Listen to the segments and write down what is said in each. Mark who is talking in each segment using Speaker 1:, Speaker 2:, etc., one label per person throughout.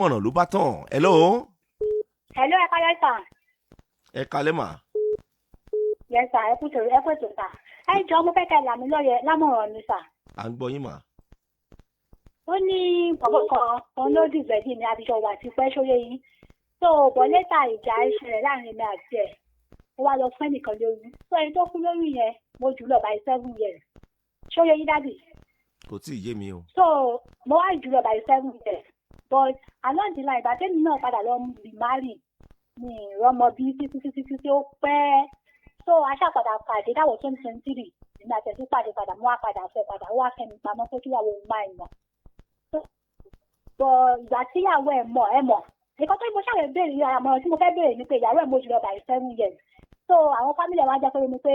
Speaker 1: ọ̀nà ló bá tàn. Hello.
Speaker 2: Hello, ẹ kálẹ́ sà.
Speaker 1: Ẹ kalẹ́ mà.
Speaker 2: Yes sà, ẹ kú ètò sà. Ẹ jọ̀ọ́ mo fẹ́ kẹ́ là mí lóye lámọ̀ràn ni sà.
Speaker 1: À ń gbọ́ yín mà.
Speaker 2: Ó ní bọ̀bọ̀ kan ló dìgbẹ̀dì ní abijọ́ wà ti pẹ́ sóyè yín. So bọ̀ lẹ́tà ìjà ìṣẹ̀lẹ̀ láàrin mi àti ẹ̀. Ó wá lọ fún ẹnìkan lóyún. So ẹni tó fún lóyún yẹn mo jù lọ by 7 years. Sóyè yín dádì.
Speaker 1: Kò tí ì yé mi o.
Speaker 2: So mo wá jù lọ by 7 years. But along the line ìgbà tẹ́mi náà padà lọ remarry ní ìrọmọ bí títí ó pẹ́. So aṣàpadà pàdé dáwọ̀ 2023 nígbà tẹ̀sí pàdé padà mú àpadà fẹ́ padà ó wá fẹ́mi pamọ́ pé kíyàwó ń máa ìmọ̀. Bọ̀ ìgbà tíyàwó ẹ̀ mọ̀ nǹkan tó ń bọ́ ṣàlẹ̀ béèrè yàrá mọ́ tí mo fẹ́ béèrè ni pé ìyàwó ẹ̀ mo jùlọ by 7 years. So àwọn fámìlì ẹ̀ wá jẹ́ pé mi pé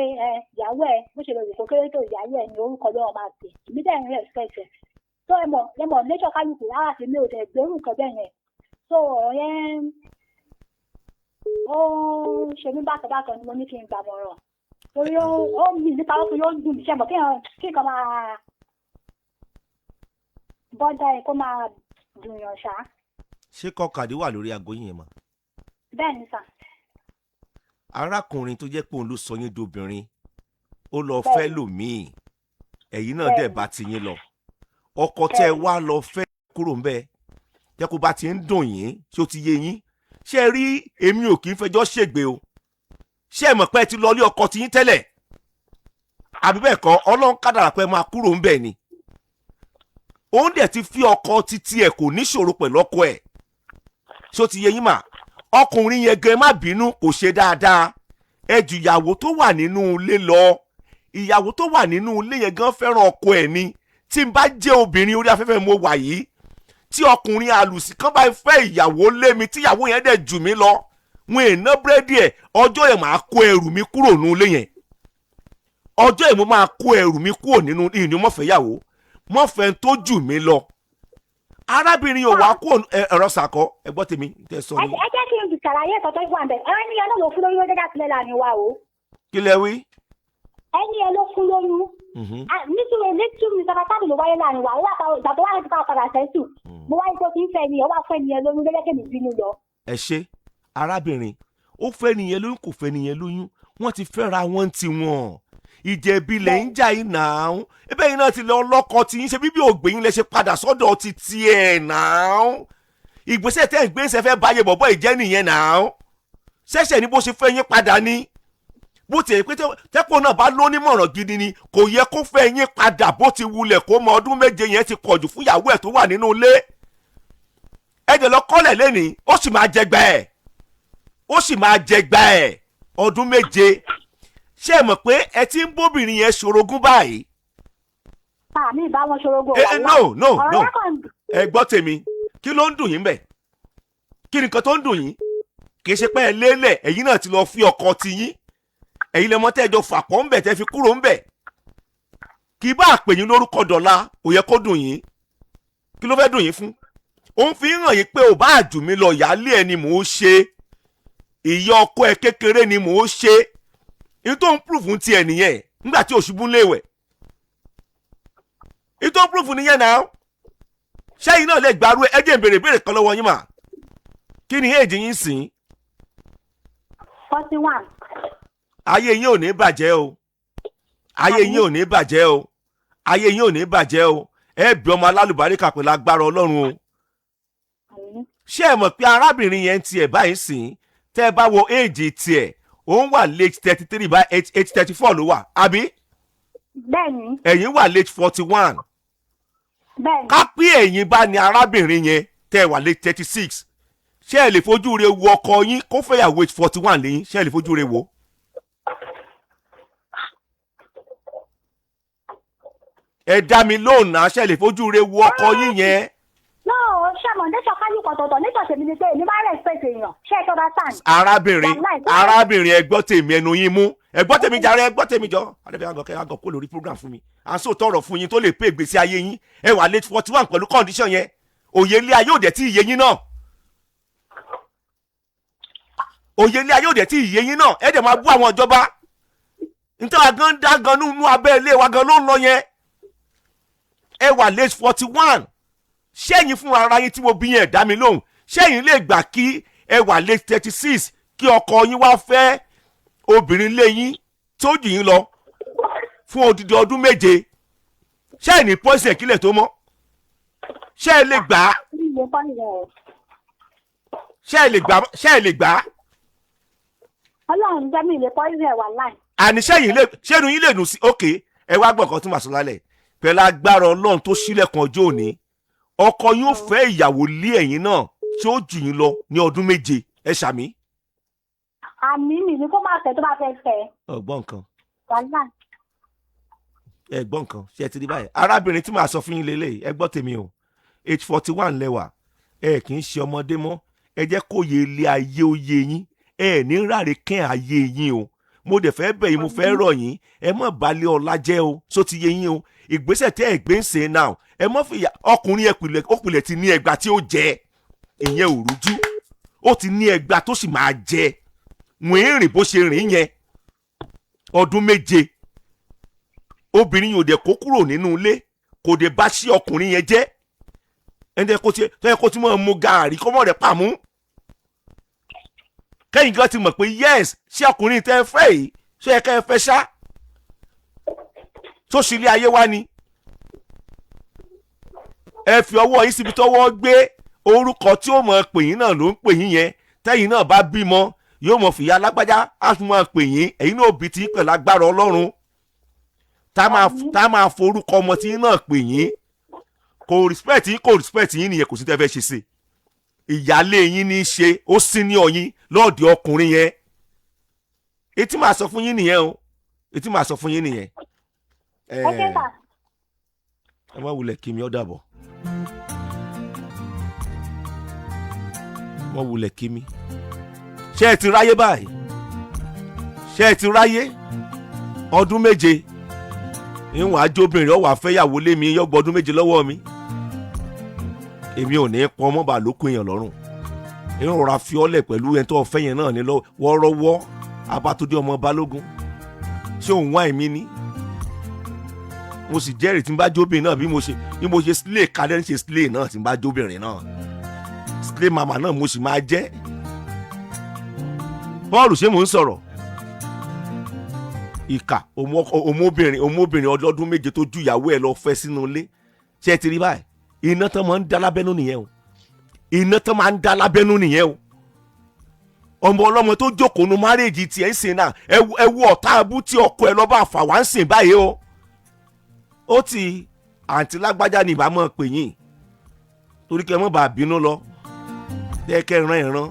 Speaker 2: ìyàwó ẹ̀ bó ṣe lè rò kó kéré tó ìyàwó ẹ̀ ní orúkọ lọ́wọ́ máa pè mí dẹ̀ ń respect ẹ̀. So ẹ mọ̀ nature kálukú rárá sí mi ò tẹ̀ gbérù nǹkan bẹ́ẹ̀ yẹn. So ọ̀yẹ́ ó ṣe mí bákan ni mo ní kí n gbàmọ̀ràn torí ó mì nípa ó fi yóò dùn mí ṣẹ́mọ̀ kí nǹkan máa bọ́dà ẹ̀ kó máa dùn yàn ṣá.
Speaker 1: Ṣé kọkàdé wà lórí aago yín yẹn mà?
Speaker 2: Bẹ́ẹ̀ ni sà.
Speaker 1: Arákùnrin tó jẹ́ pé òun ló sọ yín dobìnrin ó lọ fẹ́ lòmíì ẹ̀yin náà dẹ̀ bá ti yín lọ ọkọ tẹ́ ẹ wá lọ fẹ́ kúrò ńbẹ̀ jẹ́ kó bá ti ń dùn yín ṣé ó ti yé yín ṣé ẹ rí èmi ò kì í fẹjọ́ ṣègbè o ṣé ẹ mọ̀ pé ẹ ti lọ ilé ọkọ ti yín tẹ́lẹ̀ àbí bẹ́ẹ̀ kọ́ Ọlọ́run kádàrá pé máa kúrò ńbẹ̀ ni òun dẹ̀ ti fi ọkọ títí ẹ̀ kò níṣòro pẹ̀lú ọkọ ẹ̀ ṣé ó ti yé yín mà ọkùnrin yẹn gan má bínú kò ṣe dáadáa ẹ jù ìyàwó tó wà nínú ilé lọ ìyàwó tó wà nínú ilé yẹn gan fẹ́ràn ọkọ ẹ̀ ni tí n bá jẹ́ obìnrin orí afẹ́fẹ́ mo wà yìí tí ọkùnrin àlùsí kan bá fẹ́ ìyàwó lé mi tí ìyàwó yẹn dẹ̀ jù mí lọ wọn èèna búrẹ́dì ẹ̀ ọjọ́ yẹn máa kó ẹrù mi kúrò nínú ilé yẹn ọjọ́ yẹn mo máa kó ẹrù mi kúrò nínú ìní mọ̀fẹ́yàwó mọ̀fẹ́ tó jù mí lọ arábìnrin yóò wá kó ẹ̀rọ sàkọ́ ẹgbọ́n tèmi tẹ sọ ni.
Speaker 2: ẹ jẹ́ kí n ṣàlàyé ẹ̀kọ́ tó wà ń bẹ̀ ẹni ẹ ló fún lóyún ó dé dàpẹ́lẹ́ láàrin wa o.
Speaker 1: kí lẹ wí.
Speaker 2: ẹni ẹ ló fún lóyún nítorí nítorí sábàtàbí ló wáyé láàrin wa ìgbà tó wáyé tó padà sẹ́sù mo wáyé tó ti ń fẹ́ ni ọ wá fẹ́ ni ẹ lóyún gẹ́gẹ́ kí mi bínú lọ.
Speaker 1: ẹ ṣe arábìnrin ó fẹ́ nìyẹn lóyún kò fẹ́ nìyẹn lóyún wọ́n ti fẹ́ra wọn ti wọn ìjẹ̀bi lẹ̀ ń jà yín náà ebe yín náà ti lọ lọ́kọ tí yín ṣe bíbí ògbéyìn lẹ ṣe padà sọ́dọ̀ ti tiẹ̀ náà ìgbésẹ̀ tẹ́ ń gbé ṣe fẹ́ báyé bọ̀bọ̀ ìjẹ́ nìyẹn náà ṣẹ̀ṣẹ̀ ní bó ṣe fẹ́ yín padà ní bó ti yẹ pé tẹ́pọ̀ náà bá lónímọ̀ràn gidi ni kò yẹ kó fẹ́ yín padà bó ti wulẹ̀ kó mọ ọdún méje yẹn ti pọ̀jù fún ìyàwó ẹ̀ tó wà nínú ilé ẹ̀jẹ̀ lọ kọ́lẹ̀ lẹ́ni ó sì máa jẹgbà ẹ̀ ọdún méje ṣé ẹ mọ̀ pé ẹ ti ń bóbìnrin yẹn ṣorogún báyìí.
Speaker 2: àmì ìbá wọn ṣorogún
Speaker 1: no ẹ gbọ́ tèmi kí ló ń dùn yín bẹ̀ kí ni nǹkan tó ń dùn yín kì í ṣe pé ẹ lélẹ̀ ẹ̀yin náà ti lọ fi ọkọ ti yín ẹ̀yin lẹ mọ̀ tẹ́ ẹ jọ fàpọ̀ ń bẹ̀ tẹ́ fi kúrò ń bẹ̀ kì í bá àpè yín lórúkọ dọ̀la ò yẹ kó dùn yín kí ló fẹ́ dùn yín fún òun fi hàn yín pé ò bá àjù mí lọ ìyáálé ẹ ni mò ń ṣe ìyá ọkọ ẹ kékeré ni mò ń ṣe ní tó ń proof ti ẹ̀ nìyẹn nígbà tí òṣùbù léwẹ̀ ní tó ń proof nìyẹn náà ṣẹ́yìn náà lè gbàrú ẹ jẹ́ n béèrè kan lọ́wọ́ yín mà kí ni èjì yín sìn.
Speaker 2: 41.
Speaker 1: ayé yín ò ní bàjẹ́ o ayé yín ò ní bàjẹ́ o ayé yín ò ní bàjẹ́ o ẹ bí ọmọ alálùbáríkà pẹ̀lú agbára Ọlọ́run o ṣé ẹ mọ̀ pé arábìnrin yẹn tiẹ̀ báyìí sìn tẹ́ ẹ bá wo èjì tiẹ̀ òun wà late 33 bá age 34 ló wà àbí.
Speaker 2: bẹ́ẹ̀ni.
Speaker 1: ẹ̀yin wà late 41.
Speaker 2: bẹ́ẹ̀ni.
Speaker 1: ká pé ẹ̀yin bá ní arábìnrin yẹn tẹ́ ẹ wà late 36 ṣé ẹ lè fojú re wo ọkọ yín kó fẹ́yàwó age 41 lẹ́yìn ṣé ẹ lè fojú re wo. ẹ dá mi lóhùn náà ṣé ẹ lè fojú re wo ọkọ yín yẹn.
Speaker 2: no ṣàmọ̀ nẹ́tọ̀ kálukú ọ̀tọ̀ọ̀tọ̀ nẹ́tọ̀ tèmi ni pé èmi máa respect èèyàn ṣé ẹ tọ́ba tán.
Speaker 1: arábìnrin ẹ gbọ́ tèmi ẹnu yín mú ẹ gbọ́ tèmi jàre ẹ gbọ́ tèmi jọ adébẹ́yà àgọ́kẹ́ àgọ́ kó lórí program fún mi à ń sọ tọrọ fún yín tó lè pé ìgbésí ayé yín ẹ wà late 41 pẹ̀lú condition yẹn òye ilé ayé òde tí ìyé yín náà òye ilé ayé òde tí ìyé yín náà ẹ dẹ̀ máa bú àwọn ìjọba nítorí àgán dá gan nínú abẹ́ ilé wa gan ló ń lọ yẹn ẹ wà late 41 ṣẹ́yìn fún ara yín tí mo bí yẹn dá mi lóhùn ṣẹ́yìn lè gbà kí ẹ wà lé 36 kí ọkọ yín wá fẹ́ obìnrin lẹ́yìn tó jù yín lọ fún odidi ọdún 7? ṣẹ́yìn ní pọ́ìsì kílẹ̀ tó mọ́? ṣẹ́yìn lè gbà á? ṣẹ́yìn lè gbà á?
Speaker 2: Ọlọ́run jẹ́ mi lè pọ́ìsì ẹ̀ wà láì.
Speaker 1: àní ṣẹ́nu yín lè dùn sí òkè ẹ wá gbọ́ nǹkan tó máa sọ lálẹ́ pẹ̀lú agbára Ọlọ́run tó ṣílẹ̀kùn ọjọ́ òní ọkọ yóò fẹ́ ìyàwó lé ẹ̀yin náà tí ó jù yín lọ ní ọdún 7. ẹ ṣàmì.
Speaker 2: àmì mi ni kó máa fẹ́ tó bá fẹ́ fẹ́.
Speaker 1: ọgbọ́n nǹkan.
Speaker 2: wàhálà.
Speaker 1: ẹ gbọ́ nǹkan ṣe ti rí báyìí arábìnrin tí màá sọ fún yín lélẹ̀ ẹ gbọ́ tèmi o age 41 lẹ́wà ẹ kì í ṣe ọmọdé mọ́ ẹ jẹ́ kó yẹ ilé ayé ó yé yín ẹ ní ráre kẹ́ ayé yín o mo dẹ̀ fẹ́ bẹ̀ yín mo fẹ́ rọ̀ yín ẹ má balẹ̀ ọlá jẹ́ o só ti yé yín o ìgbésẹ̀ tẹ́ ẹ gbé ń ṣe náà ẹ má fi ọkùnrin òpìlẹ̀ ti ní ẹgbàá tí ó jẹ ìyẹn ò rújú ó ti ní ẹgbàá tó sì máa jẹ wọ́n ń rìn bó ṣe rìn yẹn ọdún 7 obìnrin yóò dẹ̀ kó kúrò nínú ilé kò dé bá sí ọkùnrin yẹn jẹ́ ẹni tẹ́ kó tí mọ̀ mú gààrí kọ́mọ̀ rẹ̀ pàmò kẹ́yìn gan ti mọ̀ pé yes ṣé ọkùnrin tẹ́ fẹ́ yìí ṣé ẹ kẹ́ ẹ fẹ́ ṣá tó ṣe ilé ayé wá ni ẹ fi ọwọ́ yín síbi tọ́wọ́ gbé orúkọ tí ó mọ̀ pè yín náà ló ń pè yín yẹn tẹ́yìn náà bá bímọ yóò mọ̀ fìyà alágbájá á tún mọ̀ pè yín ẹ̀yin náà bí ti pẹ̀lú agbára Ọlọ́run tá a máa forúkọ ọmọ tí náà pè yín kò respect yín nìyẹn kò sí tẹ́ fẹ́ ṣe sí ìyálé yín ní í ṣe ó sí ní ọyìn lọ́ọ̀dì ọkùnrin yẹn etí màá sọ fún yín nìyẹn o etí màá sọ fún yín nìyẹn ẹ má wulẹ̀ kí mi ó dàbọ̀ wọ́n wulẹ̀ kí mi ṣé ẹ ti ráyé báyìí ṣé ẹ ti ráyé ọdún 7 ìwọ̀n ajóbìnrin ọ̀wà fẹ́yàwó lé mi yọgbọ́ ọdún 7 lọ́wọ́ mi èmi ò ní pọn ọmọ bá lókun èèyàn lọ́rùn ìrora fi ọ́lẹ̀ pẹ̀lú ẹni tó fẹ́ yẹn náà ní wọ́ọ́rọ́wọ́ abátúndé ọmọ balógun ṣé òun wá èmi ní mo sì jẹ́rìí tí n bá jóbìnrin náà bí mo ṣe slay kalẹ́ ní ṣe slay náà tí n bá jóbìnrin náà slay mama náà mo sì máa jẹ́ Paul ṣé mò ń sọ̀rọ̀ ìkà ọmọbìnrin ọdún 7 tó ju ìyàwó ẹ̀ lọ fẹ́ sínú ilé ṣé ẹ ti rí báyìí iná tán máa ń dá lábẹ́nú nìyẹn o iná tán máa ń dá lábẹ́nú nìyẹn o ọmọ ọlọ́mọ tó jókòó nu márèèjì tiẹ̀ ń sìn náà ẹ wo ọ̀tá abú tí ọkọ ẹ lọ́ba àfà wá ń sìn báyìí o ó ti àǹtí lágbájá ní ìbámu pè yín torí kẹ́ ẹ mọ̀ bá bínú lọ tẹ́ kẹ́ ran ìran